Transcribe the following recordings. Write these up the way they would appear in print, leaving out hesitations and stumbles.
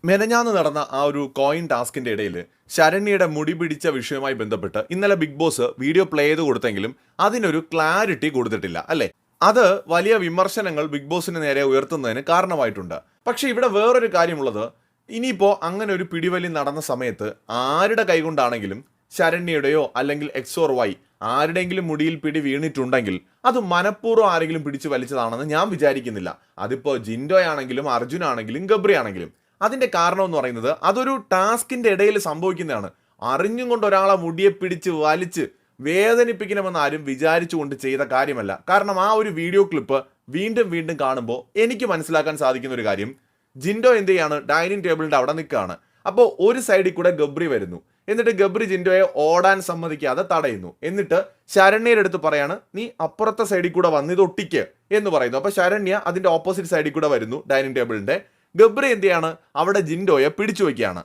മെനഞ്ഞാന്ന് നടന്ന ആ ഒരു കോയിൻ ടാസ്കിന്റെ ഇടയിൽ ശരണ്യയുടെ മുടി പിടിച്ച വിഷയവുമായി ബന്ധപ്പെട്ട് ഇന്നലെ ബിഗ് ബോസ് വീഡിയോ പ്ലേ ചെയ്ത് കൊടുത്തെങ്കിലും അതിനൊരു ക്ലാരിറ്റി കൊടുത്തിട്ടില്ല അല്ലേ. അത് വലിയ വിമർശനങ്ങൾ ബിഗ് ബോസിന് നേരെ ഉയർത്തുന്നതിന് കാരണമായിട്ടുണ്ട്. പക്ഷെ ഇവിടെ വേറൊരു കാര്യമുള്ളത്, ഇനിയിപ്പോൾ അങ്ങനെ ഒരു പിടിവലി നടന്ന സമയത്ത് ആരുടെ കൈകൊണ്ടാണെങ്കിലും ശരണ്യയുടെയോ അല്ലെങ്കിൽ എക്സ് ഓർ വൈ ആരുടെയെങ്കിലും മുടിയിൽ പിടി വീണിട്ടുണ്ടെങ്കിൽ അത് മനഃപൂർവ്വം ആരെങ്കിലും പിടിച്ചു വലിച്ചതാണെന്ന് ഞാൻ വിചാരിക്കുന്നില്ല. അതിപ്പോൾ ജിൻഡോയാണെങ്കിലും അർജുനാണെങ്കിലും ഗബ്രി ആണെങ്കിലും. അതിന്റെ കാരണം എന്ന് പറയുന്നത് അതൊരു ടാസ്കിന്റെ ഇടയിൽ സംഭവിക്കുന്നതാണ്. അറിഞ്ഞും കൊണ്ട് ഒരാളെ മുടിയെ പിടിച്ച് വലിച്ച് വേദനിപ്പിക്കണമെന്ന് ആരും വിചാരിച്ചുകൊണ്ട് ചെയ്ത കാര്യമല്ല. കാരണം ആ ഒരു വീഡിയോ ക്ലിപ്പ് വീണ്ടും വീണ്ടും കാണുമ്പോൾ എനിക്ക് മനസ്സിലാക്കാൻ സാധിക്കുന്ന ഒരു കാര്യം, ജിൻഡോ എന്ത് ചെയ്യാണ്, ഡൈനിങ് ടേബിളിന്റെ അവിടെ നിൽക്കുകയാണ്. അപ്പോൾ ഒരു സൈഡിൽ കൂടെ ഗബ്രി വരുന്നു. എന്നിട്ട് ഗബ്രി ജിൻഡോയെ ഓടാൻ സമ്മതിക്കാതെ തടയുന്നു. എന്നിട്ട് ശരണ്യയുടെ അടുത്ത് പറയാണ്, നീ അപ്പുറത്തെ സൈഡിൽ കൂടെ വന്ന് ഇത് ഒട്ടിക്ക് എന്ന് പറയുന്നു. അപ്പോൾ ശരണ്യ അതിന്റെ ഓപ്പോസിറ്റ് സൈഡിൽ കൂടെ വരുന്നു ഡൈനിങ് ടേബിളിന്റെ. ഗബ്രി എന്ത് ചെയ്യാണ്, അവിടെ ജിൻഡോയെ പിടിച്ചു വയ്ക്കുകയാണ്.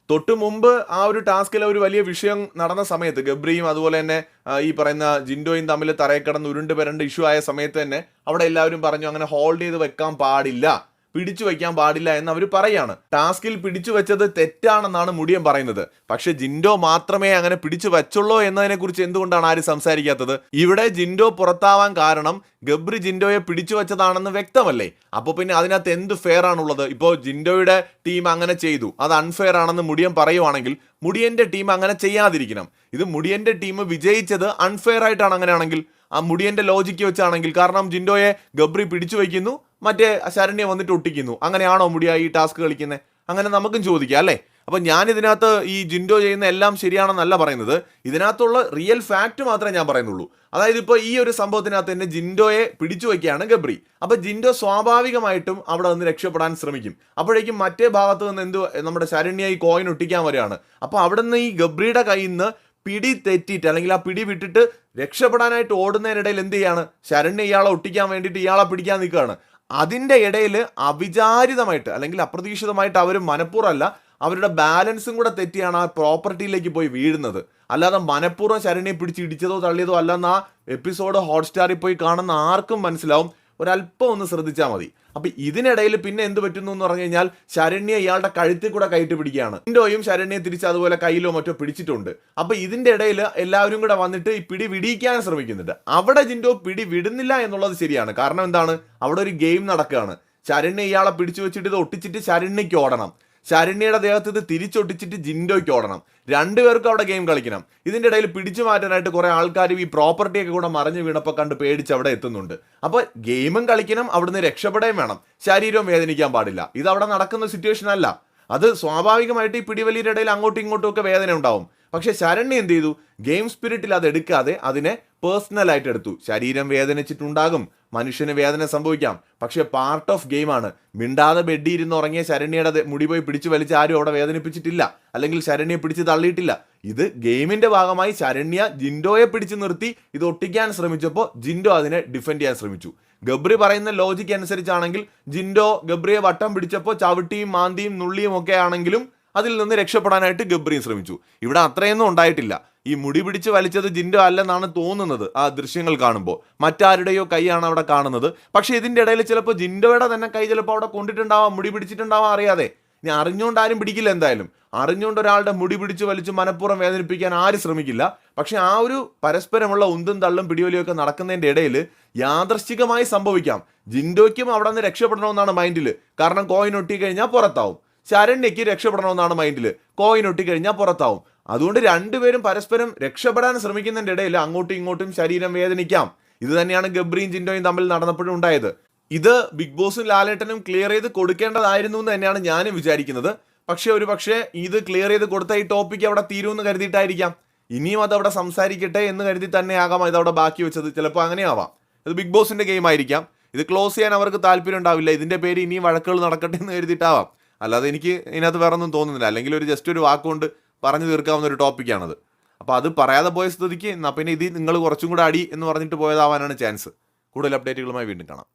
തൊട്ടു മുമ്പ് ആ ഒരു ടാസ്കിലെ ഒരു വലിയ വിഷയം നടന്ന സമയത്ത് ഗബ്രിയും അതുപോലെ തന്നെ ഈ പറയുന്ന ജിൻഡോയും തമ്മിൽ തറയിൽ കിടന്ന് ഉരുണ്ട് വരേണ്ട ഇഷ്യൂ ആയ സമയത്ത് തന്നെ അവിടെ എല്ലാവരും പറഞ്ഞു അങ്ങനെ ഹോൾഡ് ചെയ്ത് വെക്കാൻ പാടില്ല, പിടിച്ചു വയ്ക്കാൻ പാടില്ല എന്ന് അവർ പറയാണ്. ടാസ്കിൽ പിടിച്ചു വെച്ചത് തെറ്റാണെന്നാണ് മുടിയൻ പറയുന്നത്. പക്ഷെ ജിൻഡോ മാത്രമേ അങ്ങനെ പിടിച്ചു വെച്ചുള്ളൂ എന്നതിനെ കുറിച്ച് എന്തുകൊണ്ടാണ് ആരും സംസാരിക്കാത്തത്? ഇവിടെ ജിൻഡോ പുറത്താവാൻ കാരണം ഗബ്രി ജിൻഡോയെ പിടിച്ചു വെച്ചതാണെന്ന് വ്യക്തമല്ലേ. അപ്പോൾ പിന്നെ അതിനകത്ത് എന്ത് ഫെയർ ആണുള്ളത്? ഇപ്പോൾ ജിൻഡോയുടെ ടീം അങ്ങനെ ചെയ്തു, അത് അൺഫെയർ ആണെന്ന് മുടിയൻ പറയുവാണെങ്കിൽ മുടിയന്റെ ടീം അങ്ങനെ ചെയ്യാതിരിക്കണം. ഇത് മുടിയന്റെ ടീം വിജയിച്ചത് അൺഫെയർ ആയിട്ടാണ് അങ്ങനെയാണെങ്കിൽ, ആ മുടിയന്റെ ലോജിക്ക് വെച്ചാണെങ്കിൽ. കാരണം ജിൻഡോയെ ഗബ്രി പിടിച്ചു വയ്ക്കുന്നു, മറ്റേ ശരണ്യ വന്നിട്ട് ഒട്ടിക്കുന്നു. അങ്ങനെയാണോ മുടിയ ഈ ടാസ്ക് കളിക്കുന്നത്? അങ്ങനെ നമുക്കും ചോദിക്കാം അല്ലേ. അപ്പം ഞാൻ ഇതിനകത്ത് ഈ ജിൻഡോ ചെയ്യുന്ന എല്ലാം ശരിയാണെന്നല്ല പറയുന്നത്, ഇതിനകത്തുള്ള റിയൽ ഫാക്റ്റ് മാത്രമേ ഞാൻ പറയുന്നുള്ളൂ. അതായത് ഇപ്പോൾ ഈ ഒരു സംഭവത്തിനകത്ത് തന്നെ ജിൻഡോയെ പിടിച്ചു വയ്ക്കുകയാണ് ഗബ്രി. അപ്പോൾ ജിൻഡോ സ്വാഭാവികമായിട്ടും അവിടെ നിന്ന് രക്ഷപ്പെടാൻ ശ്രമിക്കും. അപ്പോഴേക്കും മറ്റേ ഭാഗത്ത് നിന്ന് നമ്മുടെ ശരണ്യ ഈ കോയിൻ ഒട്ടിക്കാൻ വരികയാണ്. അപ്പോൾ അവിടെ നിന്ന് ഈ ഗബ്രിയുടെ കയ്യിൽ നിന്ന് പിടി തെറ്റിയിട്ട് അല്ലെങ്കിൽ ആ പിടി വിട്ടിട്ട് രക്ഷപ്പെടാനായിട്ട് ഓടുന്നതിനിടയിൽ എന്ത് ചെയ്യാണ്, ശരണ്യ ഇയാളെ ഒട്ടിക്കാൻ വേണ്ടിയിട്ട് ഇയാളെ പിടിക്കാൻ നിൽക്കുകയാണ്. അതിൻ്റെ ഇടയിൽ അവിചാരിതമായിട്ട് അല്ലെങ്കിൽ അപ്രതീക്ഷിതമായിട്ട് അവർ മനഃപൂർവ്വമല്ല, അവരുടെ ബാലൻസും കൂടെ തെറ്റിയാണ് ആ പ്രോപ്പർട്ടിയിലേക്ക് പോയി വീഴുന്നത്. അല്ലാതെ മനഃപൂർവ്വം ശരണ്യെ പിടിച്ച് ഇടിച്ചതോ തള്ളിയതോ അല്ലെന്ന് ആ എപ്പിസോഡ് ഹോട്ട്സ്റ്റാറിൽ പോയി കാണുന്ന ആർക്കും മനസ്സിലാവും. ഒരല്പം ഒന്ന് ശ്രദ്ധിച്ചാൽ മതി. അപ്പം ഇതിനിടയിൽ പിന്നെ എന്ത് പറ്റുന്നു എന്ന് പറഞ്ഞു കഴിഞ്ഞാൽ ശരണ്യ ഇയാളുടെ കഴുത്തിൽ കൂടെ കയറ്റി പിടിക്കുകയാണ്. ജിൻഡോയും ശരണ്യെ തിരിച്ച് അതുപോലെ കയ്യിലോ മറ്റോ പിടിച്ചിട്ടുണ്ട്. അപ്പം ഇതിൻ്റെ ഇടയിൽ എല്ലാവരും കൂടെ വന്നിട്ട് ഈ പിടി വിടിയിക്കാൻ ശ്രമിക്കുന്നുണ്ട്. അവിടെ ജിൻഡോ പിടി വിടുന്നില്ല എന്നുള്ളത് ശരിയാണ്. കാരണം എന്താണ്, അവിടെ ഒരു ഗെയിം നടക്കുകയാണ്. ശരണ്യ ഇയാളെ പിടിച്ചു വെച്ചിട്ട് ഇത് ഒട്ടിച്ചിട്ട് ശരണ്യയ്ക്ക് ഓടണം, ശരണ്യയുടെ ദേഹത്ത് ഇത് തിരിച്ചൊട്ടിച്ചിട്ട് ജിൻഡോയ്ക്ക് ഓടണം. രണ്ടുപേർക്കും അവിടെ ഗെയിം കളിക്കണം. ഇതിൻ്റെ ഇടയിൽ പിടിച്ചു മാറ്റാനായിട്ട് കുറേ ആൾക്കാർ ഈ പ്രോപ്പർട്ടിയൊക്കെ കൂടെ മറിഞ്ഞു വീണപ്പോൾ കണ്ട് പേടിച്ച് അവിടെ എത്തുന്നുണ്ട്. അപ്പോൾ ഗെയിമും കളിക്കണം, അവിടുന്ന് രക്ഷപ്പെടുകയും വേണം, ശരീരവും വേദനിക്കാൻ പാടില്ല. ഇത് അവിടെ നടക്കുന്ന സിറ്റുവേഷൻ അല്ല. അത് സ്വാഭാവികമായിട്ട് ഈ പിടിവലിയുടെ ഇടയിൽ അങ്ങോട്ടും ഇങ്ങോട്ടും ഒക്കെ വേദന ഉണ്ടാവും. പക്ഷെ ശരണ്യ എന്ത് ചെയ്തു, ഗെയിം സ്പിരിറ്റിൽ അത് എടുക്കാതെ അതിനെ പേഴ്സണലായിട്ട് എടുത്തു. ശരീരം വേദനിച്ചിട്ടുണ്ടാകും, മനുഷ്യന് വേദന സംഭവിക്കാം, പക്ഷെ പാർട്ട് ഓഫ് ഗെയിമാണ്. മിണ്ടാതെ ബെഡിൽ ഇരുന്ന് ഉറങ്ങിയ ശരണ്യയുടെ മുടി പോയി പിടിച്ചു വലിച്ച് ആരും അവിടെ വേദനിപ്പിച്ചിട്ടില്ല, അല്ലെങ്കിൽ ശരണ്യെ പിടിച്ച് തള്ളിയിട്ടില്ല. ഇത് ഗെയിമിന്റെ ഭാഗമായി ശരണ്യ ജിൻഡോയെ പിടിച്ചു നിർത്തി ഇത് ഒട്ടിക്കാൻ ശ്രമിച്ചപ്പോൾ ജിൻഡോ അതിനെ ഡിഫെൻഡ് ചെയ്യാൻ ശ്രമിച്ചു. ഗബ്രി പറയുന്ന ലോജിക്ക് അനുസരിച്ചാണെങ്കിൽ ജിൻഡോ ഗബ്രിയെ വട്ടം പിടിച്ചപ്പോൾ ചവിട്ടിയും മാന്തിയും നുള്ളിയും ഒക്കെ ആണെങ്കിലും അതിൽ നിന്ന് രക്ഷപ്പെടാനായിട്ട് ഗബ്രിയും ശ്രമിച്ചു. ഇവിടെ അത്രയൊന്നും ഉണ്ടായിട്ടില്ല. ഈ മുടി പിടിച്ച് വലിച്ചത് ജിൻഡോ അല്ലെന്നാണ് തോന്നുന്നത് ആ ദൃശ്യങ്ങൾ കാണുമ്പോൾ. മറ്റാരുടെയോ കൈയാണ് അവിടെ കാണുന്നത്. പക്ഷെ ഇതിൻ്റെ ഇടയിൽ ചിലപ്പോൾ ജിൻഡോയുടെ തന്നെ കൈ ചിലപ്പോൾ അവിടെ കൊണ്ടിട്ടുണ്ടാവാം, മുടി പിടിച്ചിട്ടുണ്ടാവാം, അറിയാതെ. ഇനി അറിഞ്ഞുകൊണ്ട് ആരും പിടിക്കില്ല. എന്തായാലും അറിഞ്ഞുകൊണ്ട് ഒരാളുടെ മുടി പിടിച്ച് വലിച്ച് മനഃപൂർവ്വം വേദനിപ്പിക്കാൻ ആരും ശ്രമിക്കില്ല. പക്ഷെ ആ ഒരു പരസ്പരമുള്ള ഉന്തും തള്ളും പിടിവലിയൊക്കെ നടക്കുന്നതിൻ്റെ ഇടയിൽ യാദൃശ്ചികമായി സംഭവിക്കാം. ജിൻഡോയ്ക്കും അവിടെ നിന്ന് രക്ഷപ്പെടണമെന്നാണ് മൈൻഡിൽ. കാരണം കോയിൻ ഒട്ടിക്കഴിഞ്ഞാൽ പുറത്താവും. ശരണ്യയ്ക്ക് രക്ഷപ്പെടണമെന്നാണ് മൈൻഡിൽ. കോയിൻ ഒട്ടിക്കഴിഞ്ഞാൽ പുറത്താവും. അതുകൊണ്ട് രണ്ടുപേരും പരസ്പരം രക്ഷപ്പെടാൻ ശ്രമിക്കുന്നതിൻ്റെ ഇടയിൽ അങ്ങോട്ടും ഇങ്ങോട്ടും ശരീരം വേദനിക്കാം. ഇത് തന്നെയാണ് ഗബ്രിയും ജിൻഡോയും തമ്മിൽ നടന്നപ്പോഴും ഉണ്ടായത്. ഇത് ബിഗ് ബോസും ലാലേട്ടനും ക്ലിയർ ചെയ്ത് കൊടുക്കേണ്ടതായിരുന്നു എന്ന് തന്നെയാണ് ഞാനും വിചാരിക്കുന്നത്. പക്ഷേ ഇത് ക്ലിയർ ചെയ്ത് കൊടുത്ത ഈ ടോപ്പിക്ക് അവിടെ തീരുമെന്ന് കരുതിയിട്ടായിരിക്കാം ഇനിയും അതവിടെ സംസാരിക്കട്ടെ എന്ന് കരുതി തന്നെയാകാം ഇതവിടെ ബാക്കി വെച്ചത്. ചിലപ്പോൾ അങ്ങനെയാവാം. ഇത് ബിഗ് ബോസിന്റെ ഗെയിം ആയിരിക്കാം. ഇത് ക്ലോസ് ചെയ്യാൻ അവർക്ക് താല്പര്യം ഉണ്ടാവില്ല. ഇതിന്റെ പേര് ഇനിയും വഴക്കുകൾ നടക്കട്ടെ എന്ന് കരുതിയിട്ടാവാം. അല്ലാതെ എനിക്ക് ഇതിനകത്ത് വേറെ ഒന്നും തോന്നുന്നില്ല. അല്ലെങ്കിൽ ജസ്റ്റ് ഒരു വാക്കുകൊണ്ട് പറഞ്ഞു തീർക്കാവുന്ന ഒരു ടോപ്പിക്കാണത്. അപ്പോൾ അത് പറയാതെ പോയ സ്ഥിതിക്ക് എന്നാൽ പിന്നെ ഇത് നിങ്ങൾ കുറച്ചും കൂടെ അടി എന്ന് പറഞ്ഞിട്ട് പോയതാവാനാണ് ചാൻസ്. കൂടുതൽ അപ്ഡേറ്റുകളുമായി വീണ്ടും കാണാം.